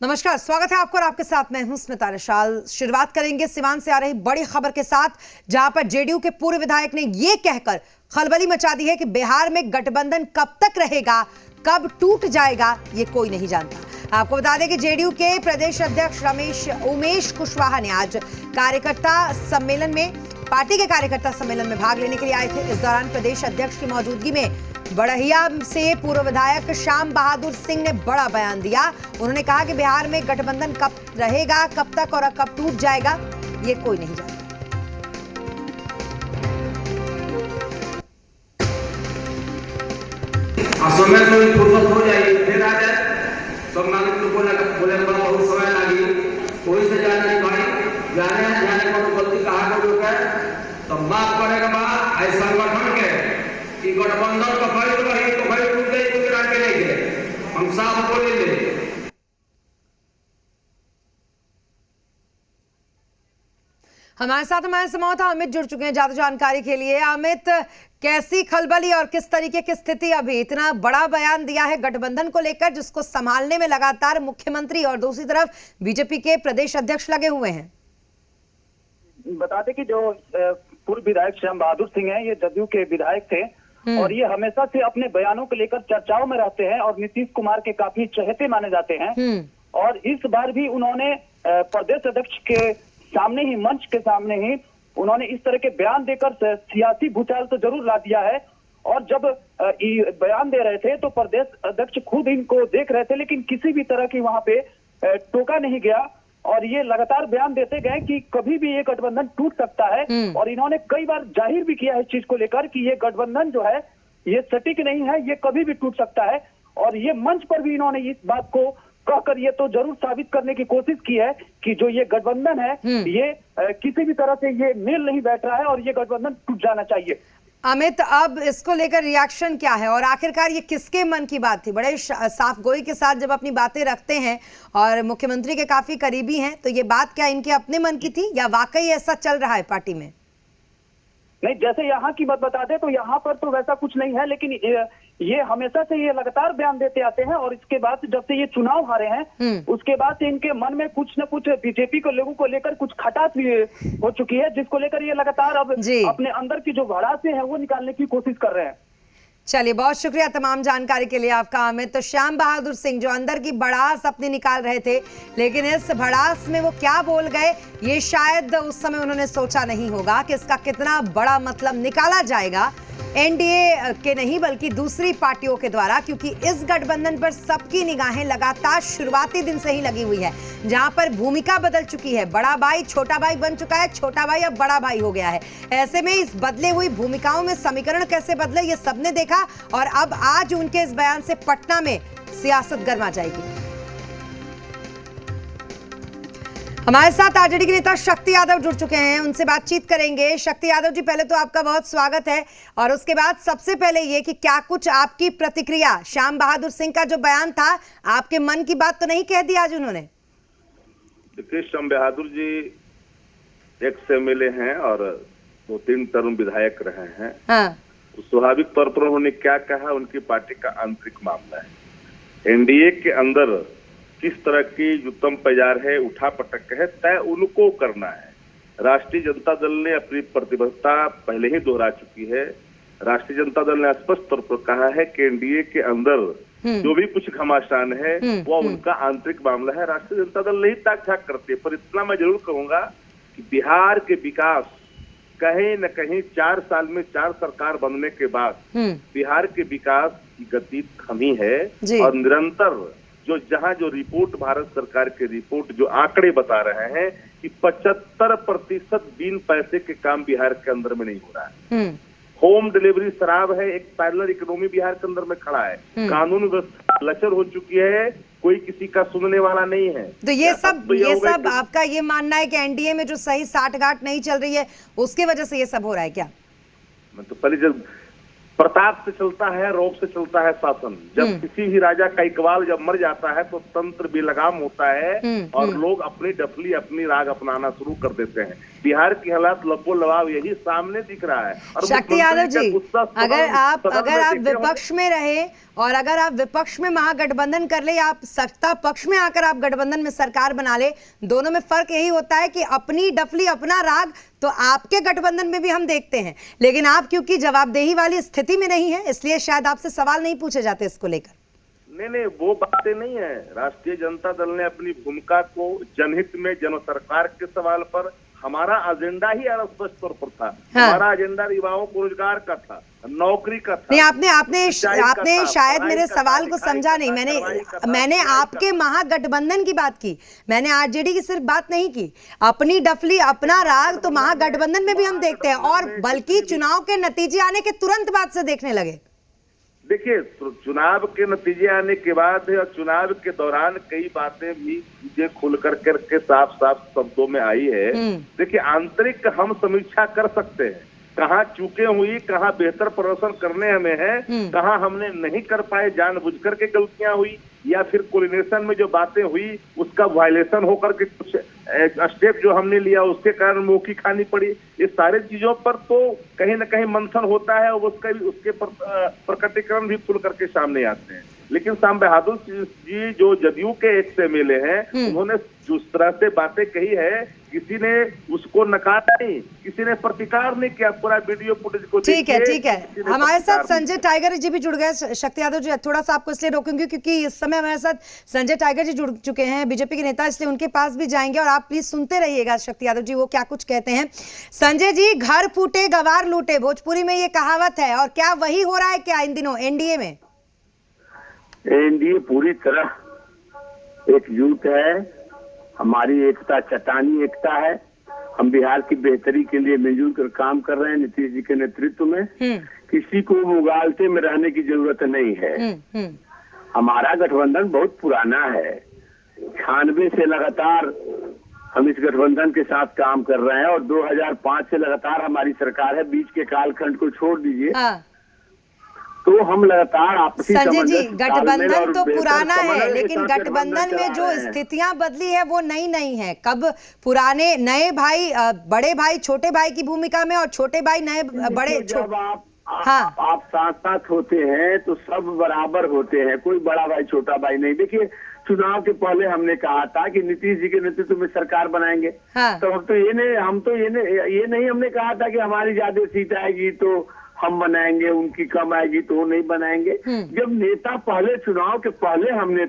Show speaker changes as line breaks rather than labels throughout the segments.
नमस्कार, स्वागत है आपको और आपके साथ मैं हूं स्मिता निशाल। शुरुआत करेंगे सिवान से आ रही बड़ी खबर के साथ, जहां पर जेडीयू के पूर्व विधायक ने यह कहकर खलबली मचा दी है कि बिहार में गठबंधन कब तक रहेगा, कब टूट जाएगा, ये कोई नहीं जानता। आपको बता दें कि जेडीयू के प्रदेश अध्यक्ष उमेश कुशवाहा ने आज कार्यकर्ता सम्मेलन में पार्टी के कार्यकर्ता सम्मेलन में भाग लेने के लिए आए थे। इस दौरान प्रदेश अध्यक्ष की मौजूदगी में बड़हिया से पूर्व विधायक श्याम बहादुर सिंह ने बड़ा बयान दिया। उन्होंने कहा कि बिहार में गठबंधन कब रहेगा, कब तक और कब टूट जाएगा, ये कोई नहीं जानता।
समय से फुर्सत हो जाएगी, फिर आ जाए सब नागरिक को बोले बहुत समय लगी, कोई से जाने नहीं भाई, जाने को गलती कहा को जो है तो बात करेगा बात ऐसा संगठन के कि गठबंधन का फाइल रही तो भाई टूट गई तो गिरा के नहीं गए, हम साफ बोलेंगे।
हमारे साथ हमारे संवाददाता अमित जुड़ चुके हैं ज्यादा जानकारी के लिए। अमित, कैसी खलबली और किस तरीके की स्थिति, अभी इतना बड़ा बयान दिया है गठबंधन को लेकर जिसको संभालने में लगातार मुख्यमंत्री और दूसरी तरफ बीजेपी के प्रदेश अध्यक्ष लगे हुए हैं।
बता दें कि जो पूर्व विधायक श्याम बहादुर सिंह हैं, ये जदयू के विधायक थे और ये हमेशा से अपने बयानों को लेकर चर्चाओं में रहते हैं और नीतीश कुमार के काफी चहेते माने जाते हैं। और इस बार भी उन्होंने प्रदेश अध्यक्ष के सामने ही, मंच के सामने ही उन्होंने इस तरह के बयान देकर सियासी भूचाल तो जरूर ला दिया है। और जब बयान दे रहे थे तो प्रदेश अध्यक्ष खुद इनको देख रहे थे, लेकिन किसी भी तरह की वहां पे टोका नहीं गया और ये लगातार बयान देते गए कि कभी भी ये गठबंधन टूट सकता है। और इन्होंने कई बार जाहिर भी किया है इस चीज को लेकर कि ये गठबंधन जो है ये सटीक नहीं है, ये कभी भी टूट सकता है। और ये मंच पर भी इन्होंने इस बात को कहकर ये तो जरूर साबित करने की कोशिश की है कि जो ये गठबंधन है ये किसी भी तरह से ये मेल नहीं बैठ रहा है और ये गठबंधन टूट जाना चाहिए।
अमित, अब इसको लेकर रिएक्शन क्या है और आखिरकार ये किसके मन की बात थी? बड़े साफ गोई के साथ जब अपनी बातें रखते हैं और मुख्यमंत्री के काफी करीबी हैं, तो ये बात क्या इनके अपने मन की थी या वाकई ऐसा चल रहा है पार्टी में?
नहीं, जैसे यहाँ की बात बता दे तो यहाँ पर तो वैसा कुछ नहीं है, लेकिन ये हमेशा से ये लगातार बयान देते आते हैं। और इसके बाद जब से ये चुनाव हारे हैं उसके बाद से इनके मन में कुछ न कुछ बीजेपी को लोगों को लेकर कुछ खटास भी हो चुकी है, जिसको लेकर ये लगातार अब अपने अंदर की जो भड़ासे हैं वो निकालने की कोशिश कर रहे हैं।
चलिए, बहुत शुक्रिया तमाम जानकारी के लिए आपका अमित। तो श्याम बहादुर सिंह जो अंदर की भड़ास अपनी निकाल रहे थे, लेकिन इस भड़ास में वो क्या बोल गए ये शायद उस समय उन्होंने सोचा नहीं होगा कि इसका कितना बड़ा मतलब निकाला जाएगा एनडीए के नहीं बल्कि दूसरी पार्टियों के द्वारा, क्योंकि इस गठबंधन पर सबकी निगाहें लगातार शुरुआती दिन से ही लगी हुई है, जहां पर भूमिका बदल चुकी है। बड़ा भाई छोटा भाई बन चुका है, छोटा भाई अब बड़ा भाई हो गया है। ऐसे में इस बदले हुई भूमिकाओं में समीकरण कैसे बदले ये सबने देखा और अब आज उनके इस बयान से पटना में सियासत गर्मा जाएगी। हमारे साथ आरजेडी के नेता शक्ति यादव जुड़ चुके हैं, उनसे बातचीत करेंगे। शक्ति यादव जी, पहले तो आपका बहुत स्वागत है और उसके बाद सबसे पहले ये कि क्या कुछ आपकी प्रतिक्रिया, श्याम बहादुर सिंह का जो बयान था आपके मन की बात तो नहीं कह दी आज उन्होंने?
देखिए, श्याम बहादुर जी एक्स एमएलए हैं और 2-3 टर्म विधायक रहे हैं।
हाँ।
तो स्वाभाविक तौर पर उन्होंने क्या कहा उनकी पार्टी का आंतरिक मामला है। एनडीए के अंदर किस तरह की युद्धम बाजार है, उठा पटक है, तय उनको करना है। राष्ट्रीय जनता दल ने अपनी प्रतिबद्धता पहले ही दोहरा चुकी है। राष्ट्रीय जनता दल ने स्पष्ट तौर पर कहा है कि एनडीए के अंदर जो भी कुछ घमासान है वो उनका आंतरिक मामला है, राष्ट्रीय जनता दल नहीं ताक झाक करती। पर इतना मैं जरूर कहूंगा कि बिहार के विकास कहीं न कहीं 4 साल में 4 सरकार बनने के बाद बिहार के विकास की गति थमी है। और निरंतर जो रिपोर्ट भारत सरकार के रिपोर्ट जो आंकड़े बता रहे हैं कि 75% बिन पैसे के काम बिहार के अंदर में नहीं हो रहा है। होम डिलीवरी शराब है, एक पैरेलल इकोनॉमी बिहार के अंदर में खड़ा है, कानून व्यवस्था लचर हो चुकी है, कोई किसी का सुनने वाला नहीं है।
तो ये सब आपका ये मानना है कि एनडीए में जो सही साठगांठ नहीं चल रही है उसकी वजह से ये सब हो रहा है क्या?
मैं तो पहले जब प्रताप से चलता है, रौब से चलता है शासन। जब किसी भी राजा का इकबाल जब मर जाता है तो तंत्र बेलगाम होता है और लोग अपनी डफली अपनी राग अपनाना शुरू कर देते हैं। बिहार की हालात लबो लबाब यही सामने दिख रहा है। और
शक्ति यादव जी, अगर आप विपक्ष में रहे और अगर आप विपक्ष में महागठबंधन कर ले या आप सत्ता पक्ष में आकर आप गठबंधन में सरकार बना ले, दोनों में फर्क यही होता है कि अपनी डफली अपना राग तो आपके गठबंधन में भी हम देखते हैं, लेकिन आप क्योंकि जवाबदेही वाली स्थिति में नहीं है इसलिए शायद आपसे सवाल नहीं पूछे जाते इसको लेकर।
नहीं, वो बातें नहीं है। राष्ट्रीय जनता दल ने अपनी भूमिका को जनहित में जन सरकार के सवाल पर, हमारा एजेंडा ही स्पष्ट तौर पर था। हाँ। हमारा एजेंडा युवाओं को रोजगार का था, नौकरी का था।
नहीं, आपने शायद मेरे सवाल को समझा नहीं। मैंने आपके महागठबंधन की बात की, मैंने आरजेडी की सिर्फ बात नहीं की। अपनी डफली अपना राग तो महागठबंधन में भी हम देखते हैं और बल्कि चुनाव के नतीजे आने के तुरंत बाद से देखने लगे।
देखिए, चुनाव के नतीजे आने के बाद और चुनाव के दौरान कई बातें भी चीजें खुल करके साफ शब्दों में आई है। देखिए, आंतरिक हम समीक्षा कर सकते हैं, कहाँ चूके हुई, कहाँ बेहतर प्रदर्शन करने हमें है, कहाँ हमने नहीं कर पाए जानबूझ करके गलतियां हुई, या फिर कोऑर्डिनेशन में जो बातें हुई उसका वायलेशन होकर के कुछ स्टेप जो हमने लिया उसके कारण मौकी खानी पड़ी। ये सारे चीजों पर तो कहीं ना कहीं मंथन होता है और उसके प्रकटीकरण भी खुल करके सामने आते हैं। लेकिन श्याम बहादुर जी जो जदयू के एक्स एमएलए हैं, उन्होंने जिस तरह से बातें कही है, किसी ने उसको नकारा नहीं, किसी ने प्रतिकार नहीं किया। पूरा वीडियो फुटेज को
ठीक है। हमारे साथ संजय टाइगर जी भी जुड़ गए। शक्ति यादव जी, थोड़ा सा आपको इसलिए रोकूंगी क्योंकि इस समय हमारे साथ संजय टाइगर जी जुड़ चुके हैं, बीजेपी के नेता, इसलिए उनके पास भी जाएंगे और आप प्लीज सुनते रहिएगा शक्ति यादव जी वो क्या कुछ कहते हैं। संजय जी, घर फूटे गवार लूटे, भोजपुरी में ये कहावत है, और क्या वही हो रहा है क्या इन दिनों एनडीए में?
एनडीए पूरी तरह एकजुट है। हमारी एकता चट्टानी एकता है। हम बिहार की बेहतरी के लिए मिलजुल कर काम कर रहे हैं नीतीश जी के नेतृत्व में। किसी को मुगालते में रहने की जरूरत नहीं है। हमारा गठबंधन बहुत पुराना है, 96 से लगातार हम इस गठबंधन के साथ काम कर रहे हैं और 2005 से लगातार हमारी सरकार है। बीच के कालखंड को छोड़ दीजिए। हाँ। तो हम लगातार आपसी
संजय जी, गठबंधन तो पुराना है लेकिन गठबंधन में जो स्थितियां बदली है वो नई नहीं है। कब पुराने नए भाई बड़े भाई छोटे भाई की भूमिका में और छोटे भाई नए बड़े,
जब आप साथ साथ होते हैं तो सब बराबर होते हैं, कोई बड़ा भाई छोटा भाई नहीं। देखिए, चुनाव के पहले हमने कहा था कि नीतीश जी के नेतृत्व में सरकार बनाएंगे। हाँ। तो ये नहीं हमने कहा था कि हमारी ज्यादा सीट आएगी तो हम बनाएंगे, उनकी कम आएगी तो वो नहीं बनाएंगे। जब नेता पहले चुनाव के पहले हमने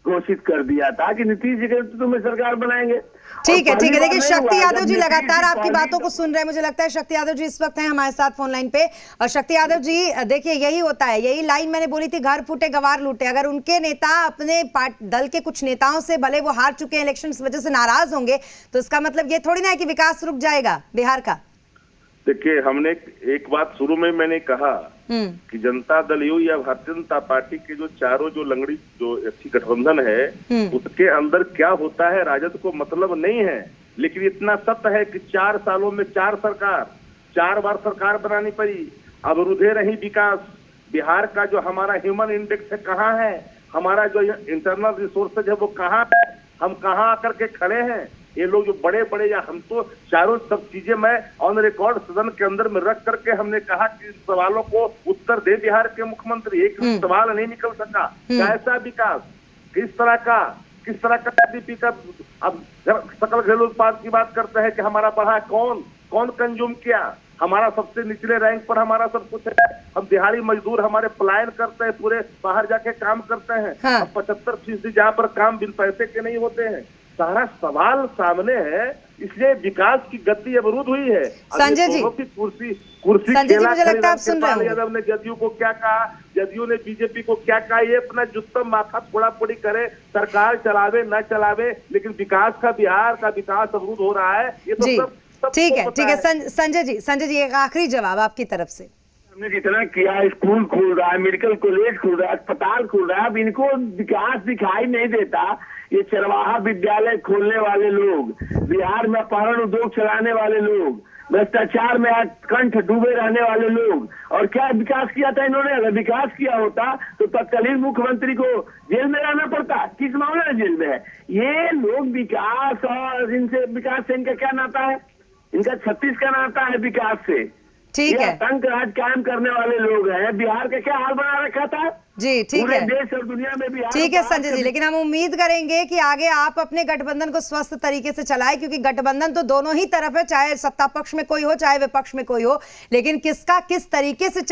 घोषित कर दिया था कि नीतीश जी के नेतृत्व में सरकार बनाएंगे।
ठीक है। देखिए, शक्ति यादव जी लगातार आपकी बातों को सुन रहे हैं, मुझे लगता है शक्ति यादव जी इस वक्त हैं हमारे साथ फोन लाइन पे। और शक्ति यादव जी, देखिए यही होता है, यही लाइन मैंने बोली थी, घर फूटे गवार लूटे। अगर उनके नेता अपने दल के कुछ नेताओं से, भले वो हार चुके हैं इलेक्शन की वजह से, नाराज होंगे तो इसका मतलब ये थोड़ी ना है कि विकास रुक जाएगा बिहार का।
देखिए, हमने एक बात शुरू में मैंने कहा कि जनता दल यू या भारतीय जनता पार्टी के जो चारों जो लंगड़ी जो अच्छी गठबंधन है उसके अंदर क्या होता है राजद को मतलब नहीं है। लेकिन इतना सत्य है कि 4 सालों में 4 बार सरकार बनानी पड़ी, अवरुद्धे रही विकास। बिहार का जो हमारा ह्यूमन इंडेक्स है कहाँ है, हमारा जो इंटरनल रिसोर्सेज है वो कहाँ है, हम कहाँ आकर के खड़े हैं। ये लोग जो बड़े बड़े, या हम तो चारों सब चीजें मैं ऑन रिकॉर्ड सदन के अंदर में रख करके हमने कहा कि सवालों को उत्तर दे बिहार के मुख्यमंत्री। एक सवाल नहीं निकल सका। कैसा विकास, किस तरह का जीडीपी का, अब सकल घरेलू उत्पाद की बात करते हैं कि हमारा बढ़ा, कौन कंज्यूम किया, हमारा सबसे निचले रैंक पर हमारा सब कुछ है। हम दिहाड़ी मजदूर हमारे पलायन करते हैं, पूरे बाहर जाके काम करते हैं। हाँ। 75% जहाँ पर काम बिन पैसे के नहीं होते हैं। सारा सवाल सामने है, इसलिए विकास की गति अवरुद्ध हुई है।
संजय जी,
कुर्सी
संजय जी, मुझे लगता है आप सुन रहे हैं।
यादव ने जदयू को क्या कहा, जदयू ने बीजेपी को क्या कहा, ये अपना जुत्तम माथा फोड़ा फोड़ी करे, सरकार चलावे न चलावे, लेकिन विकास का, बिहार का विकास अवरुद्ध हो रहा है। ये तो सब
ठीक है। संजय जी एक आखिरी जवाब आपकी तरफ से।
हमने जितना किया, स्कूल खुल रहा है, मेडिकल कॉलेज खुल रहा है, अस्पताल खुल रहा है, अब इनको विकास दिखाई नहीं देता। ये चरवाहा विद्यालय खोलने वाले लोग, बिहार में अपहरण उद्योग चलाने वाले लोग, भ्रष्टाचार में आज कंठ डूबे रहने वाले लोग। और क्या विकास किया था इन्होंने? अगर विकास किया होता तो तत्कालीन मुख्यमंत्री को जेल में रहना पड़ता। किस मामले में जेल में है? ये लोग विकास और इनसे, विकास से इनका क्या नाता है? इनका 36 का नाता है विकास से।
ठीक
ये
है
आतंक राज कायम करने वाले लोग हैं। बिहार का क्या हाल बना रखा था
जी, ठीक
पूरे
है,
देश और दुनिया में बिहार।
ठीक है संजय जी, लेकिन हम उम्मीद करेंगे कि आगे आप अपने गठबंधन को स्वस्थ तरीके से चलाएं, क्योंकि गठबंधन तो दोनों ही तरफ है, चाहे सत्ता पक्ष में कोई हो चाहे विपक्ष में कोई हो, लेकिन किसका किस तरीके से